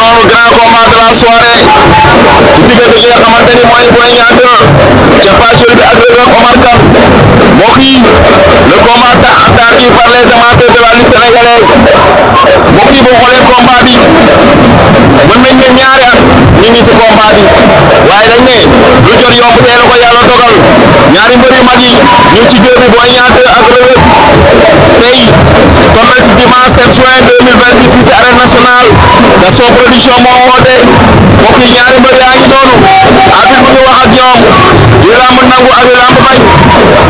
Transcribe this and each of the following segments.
noonu grand combat de la soirée diggante ki nga xamante ni mooy Boy Niang 2 cappaacoli bi ak Reug Reug Omar Kane mbokk yi le combat tant attendu par les amateurs de la lutte sénégalaise mbokk yi boo xoolee combat bi mën nañ ne ñaari at ñu ngi ci combat bi waaye dañ ne lu jot yomb tey la ko yàlla dogal ñaari mbër yu mag yi ñu ngi ci géew bi Boy Niang 2 ak Reug Reug tey tombé ci dimanche 7 juin 2026 fii ci arène nationale Gaston Production moo woote mbokk yi ñaari mbër yaa ngi noonu arbitre mu ngi wax ak ñoom li lamb nangu ak li lamb bañ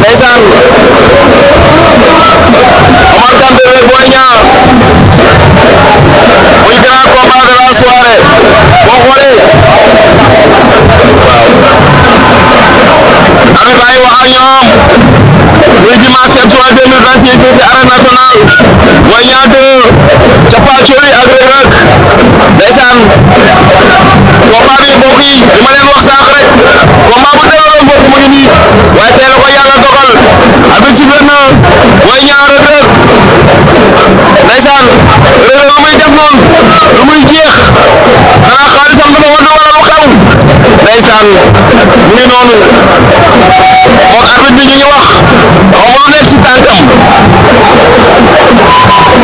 ndeysaan Omar Kane de Boy Niang muy grand combat de la soirée boo xoolee arbitre baa ngi wax ak ñoom muy dimanche 7 juin 2026 fii ci arène nationale Boy Niang 2 cappaacoli ak Reug Reug ndeysaan combat bi mbokk yi li ma leen wax sànq rek combat bu tëroon mbokk mu ngi nii waaye tey la ko yàlla dogal arbitre sifflé na Boy Niang Reug Reug ndeysaan Reug Reug lu muy def noonu lu muy jeex xanaa xaalisam du ma ko dugal lu xew ndeysaan mu ngi noonu moom arbitre bi ñu ngi wax xaw ma lu nekk si tànkam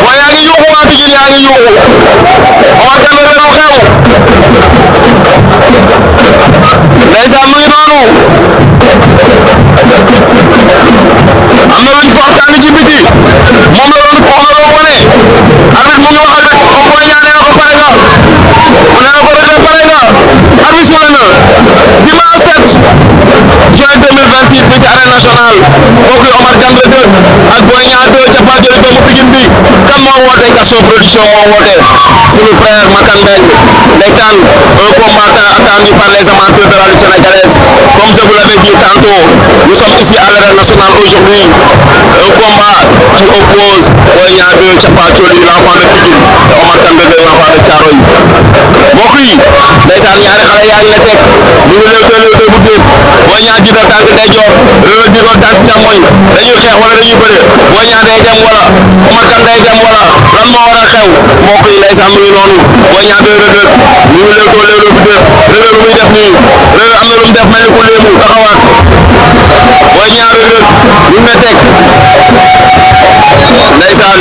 boo yaa ngi yuuxu waa Pikine yaa ngi yuuxu Omar Kane Reug Reug lu xew ndeysaan mu ngi noonu am na luñ fortaani ci biti moom la doon wane arbitre mu ngi wax ak Boy Niang nee na ko pare nga mu nee na ko Reug Reug pare nga arbitre sifflé na dimanche 7 juin 2026 fii ci arène nationale mbokk yi Omar Kane Reug Reug ak Boy Niang 2 cappaacoli doomu Pikine bi kan moo woote Gaston Production moo woote sunu frère Makan Mbengue ndeysaan un combat tant attendu par les amateurs de la lutte sénégalaise comme je vous l'avais dit tantôt nous sommes ici à l'arène nationale aujourd'hui un combat qui oppose Boy Niang 2 cappaacoli l'enfant de Pikine et Omar Kane Reug Reug l'enfant de Thiaroye mbokk yi ndeysaan ñaari xale yaa ngi ne teg ñu ngi lewtoo bu dóog Boy Niang jiital tànk ndeyjoor Reug Reug jiital tànk càmmoñ dañuy xeex wala dañuy bëre Boy Niang day dem wala Omar Kane day dem wala lan moo war a xew mbokk yi ndeysaan mu ngi noonu Boy Niang 2 Reug Reug ñu ngi lewtoo bu dóog Reug Reug lu muy def nii Reug Reug am na lu mu def mel ni ku léemu taxawaat Boy Niang Reug Reug ñu ngi teg ndeysaan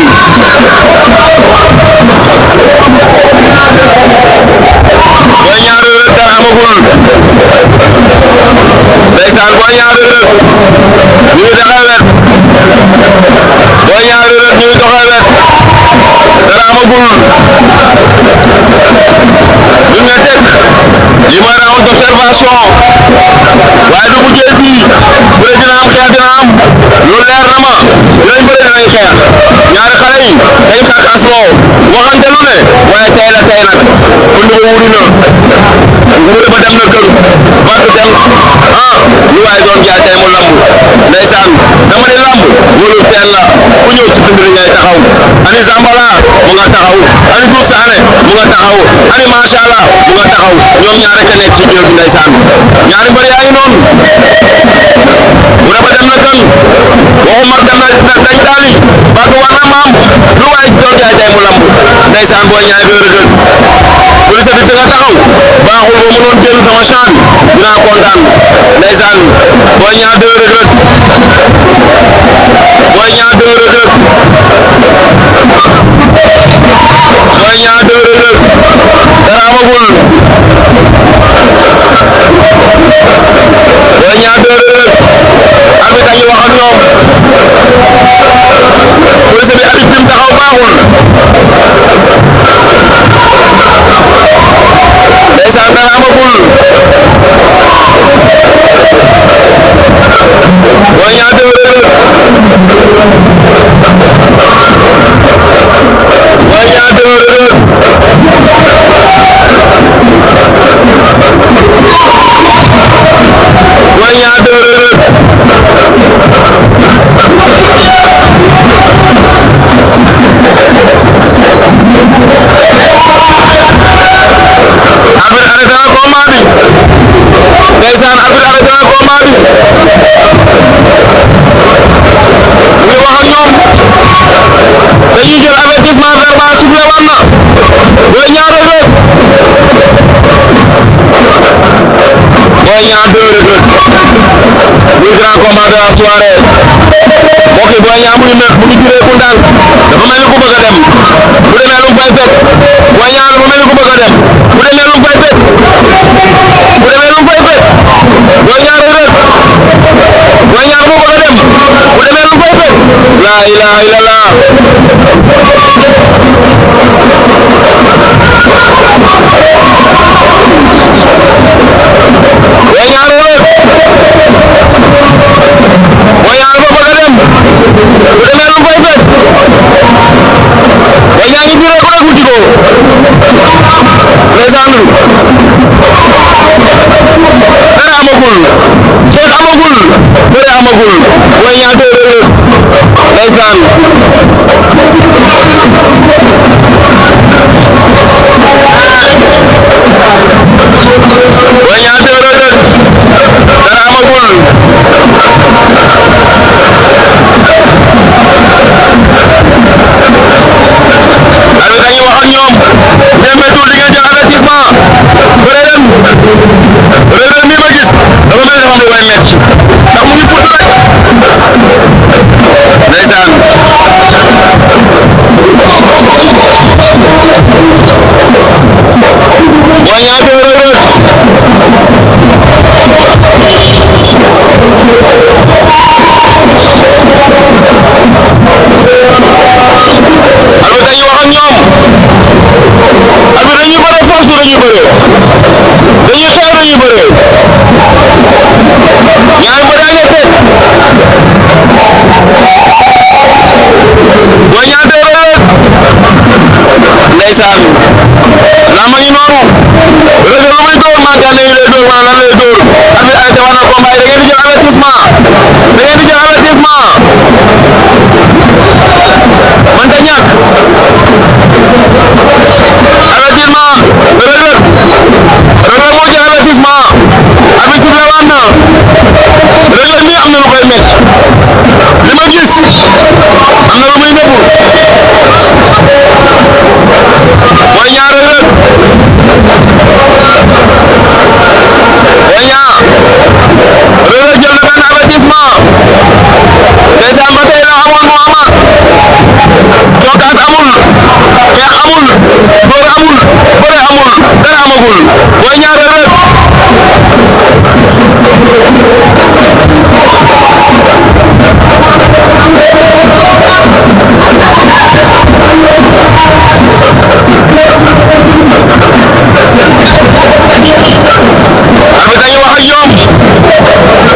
Boy Niang Reug Reug dara amagul ndeysaan Boy Niang Reug Reug ñu ngi doxee wet Boy Niang Reug Reug ñu ngi doxee wet dara amagul ñu ngi teg li mooy round d'observation waaye du mujjee fii bëre dina am xeex dina am lu leer na ma dinañ bëre dinañ xeex ñaari xale yi dañ jàkkaarloo waxante lu ne waaye tey la tey nag pënd ba wuri na wuri ba dem na kër bant dem lu waay doon jaay tey mu lamb ndeysaan damay lamb wóolu teen la ku ñëw ci pënd li ngay taxaw ani Zambala mu nga taxaw ani Dour Sané mu nga taxaw ani Machallah mu nga taxaw ñoom ñaar rek a nekk ci géew bi ndeysaan ñaari mbër yaa ngi noonu wuri ba dem na kër waxuma dem na dañ daani bant war na maam lu waay doon jaay tey mu lamb ndeysaan Boy Niang 2 Reug Reug police bi fi nga taxaw baaxul boo mënoon génn sama champ bi dinaa kontaan ndeysaan Boy Niang 2 Reug Reug Boy Niang 2 Reug Reug Boy Niang 2 Reug Reug dara amagul Boy Niang 2 Reug Reug arbitre dañuy wax ak ñoom police bi arbitre fi mu taxaw baaxul ndeysaan dara amagul Boy Niang 2 Reug Reug Boy Niang 2 Reug Reug Boy Niang 2 Reug Reug arbitre arrêté na combat bi ndeysaan arbitre arrêté na combat bi mu ngi wax ak ñoom dañuy jël avertissement verbal sifflé waat na Boy Niang Reug Reug combat de la soirée mbokk yi Boy Niang mu ngi nëkk mu ngi juree Koundal dafa mel ni ku bëgg a dem bu demee lu mu fay fekk Boy Niang dafa mel ni ku bëgg a dem bu demee lu mu fay fekk bu demee lu mu fay fekk Boy Niang day nëkk Boy Niang dafa bëgg a dem bu demee lu mu fay fekk la ilaha illallah Boy Niang day nëkk Boy Niang dafa bëgg a dem bu demee lu mu fay fekk Boy Niang ngi juree ko rek wuti ko ndeysaan bëre amagul xeex amagul bëre amagul Boy Niang day Reug Reug ndeysaan Boy Niang day Reug Reug dara amagul arbitre dañuy wax ak ñoom permettre di ngeen jël avertissement bëre leen Reug Reug mi ma gis dafa mel dafa am lu koy metti ndax mu ngi fudd rek ndeysaan Boy Niang day Reug Reug arbitre dañuy wax ak ñoom arbitre dañuy bëre force la ñuy bëre dañuy xeex la ñuy bëre ñaari mbër yaa ngay teg Boy Niang day Reug Reug ndeysaan lamba ngi noonu Reug Reug lu muy dóor maa gànnaay lay dóor wala lan lay dóor arbitre arrêté war na combat yi da ngeen di jël avertissement da ngeen di jël avertissement man ta ñàkk avertissement Reug Reug Reug Reug moo jël avertissement arbitre sifflé waat na Reug Reug mi am na lu koy métti li ma gis am na lu muy nëbbu Boy Niang Reug Reug Boy Niang Reug Reug jël na benn avertissement ndeysaan ba tey la amoon moo amaat cokkaas amul xeex amul dóor amul bëre amul dara amagul Boy Niang Reug Reug arbitre dañuy wax ak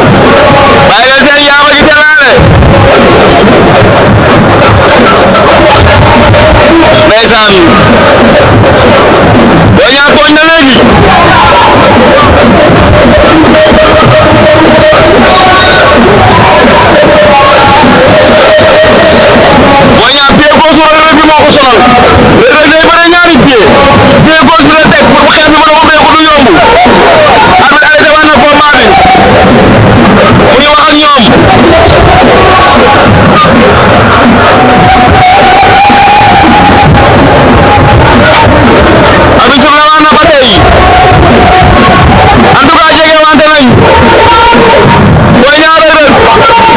ñoom bàyyi leen seen yaama ji teraale ndeysaan Boy Niang tooñ na léegi Boy Niang pied gauche Reug Reug bi moo ko sonal Reug Reug day bëre ñaari pied pied gauche bi la teg pour xeex bi mën a ubbeeku du yomb arbitre arrêté waat na combat bi mu ngi wax ak ñoom arbitre sifflé waat na ba tey en tout cas jege wante nañ Boy Niang Reug Reug Boy Niang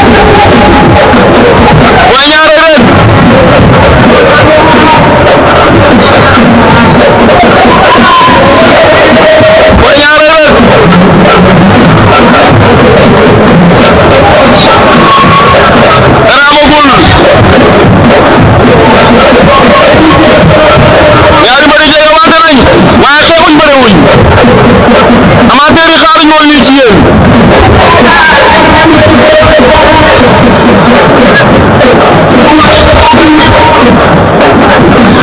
Reug Reug Boy Niang Reug Reug dara amagul ñaari mbër yi jege wante nañ waaye xeexuñ bërewuñ amateur yi xaaruñ woon lii ci yéen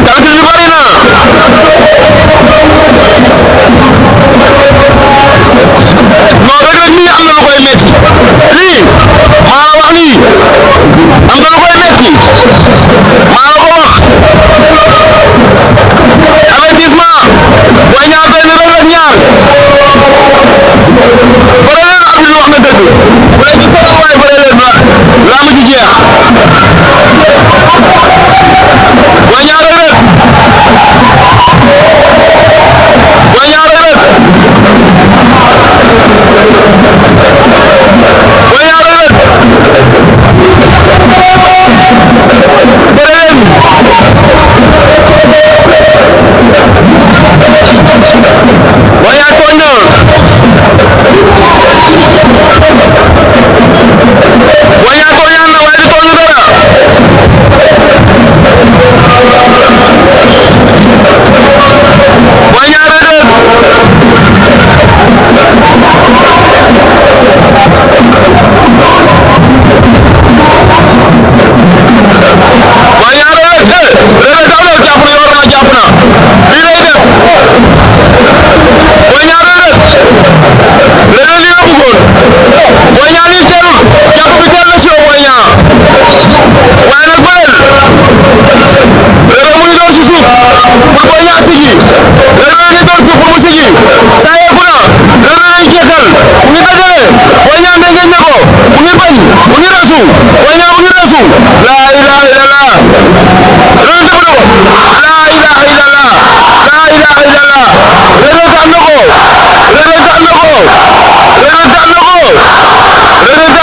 tànk yi bëri na non Reug Reug mi am na lu koy metti lii maa la wax lii am na lu koy metti maa la ko wax avertissement Boy Niang doy na Reug Reug ñaar bëre leen am wax na dëgg bu leen ci fekk waaye bëre leen ba laamu ji jeex Boy Niang Reug Reug Boy Niang Reug Reug Boy Niang Reug resu wala mu resu la ilaha illallah Reug daan na ko la ilaha illallah la ilaha illallah Reug daan na ko Reug daan na ko Reug daan na ko Reug